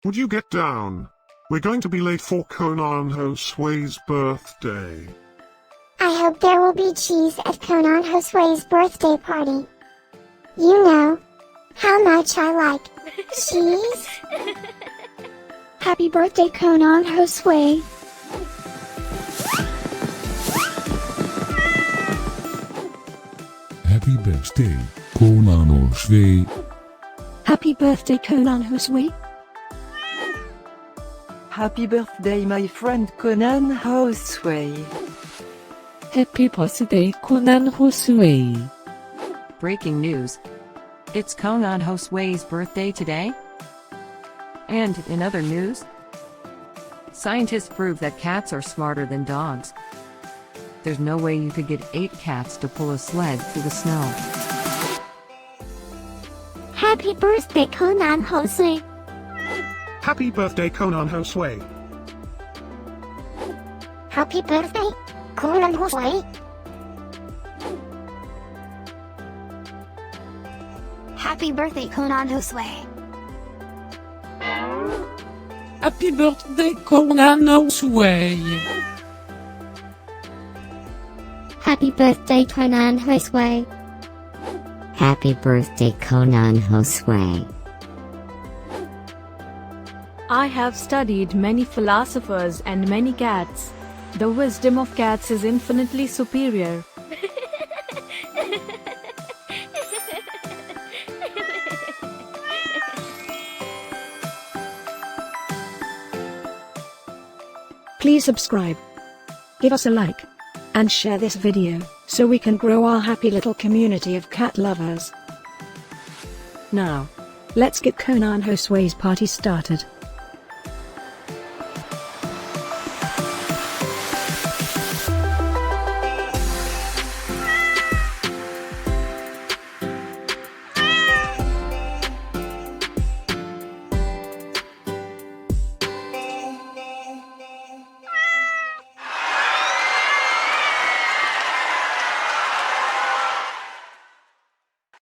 Would you get down? We're going to be late for Konan Josué's birthday. I hope there will be cheese at Konan Josué's birthday party. You know how much I like cheese. Happy birthday, Konan Josué. Happy birthday, Konan Josué. Happy birthday, Konan Josué. Happy birthday, my friend Konan Josué. Happy birthday, Konan Josué. Breaking news. It's Konan Josué's birthday today? And in other news, scientists prove that cats are smarter than dogs. There's no way you could get 8 cats to pull a sled through the snow. Happy birthday, Konan Josué. Happy birthday, Konan Josué. Happy birthday, Konan Josué. Happy birthday, Konan Josué. Happy birthday, Konan Josué. Happy birthday, Konan Josué. Happy birthday, Konan Josué. I have studied many philosophers and many cats. The wisdom of cats is infinitely superior. Please subscribe, give us a like, and share this video, so we can grow our happy little community of cat lovers. Now, let's get Konan Josué's party started.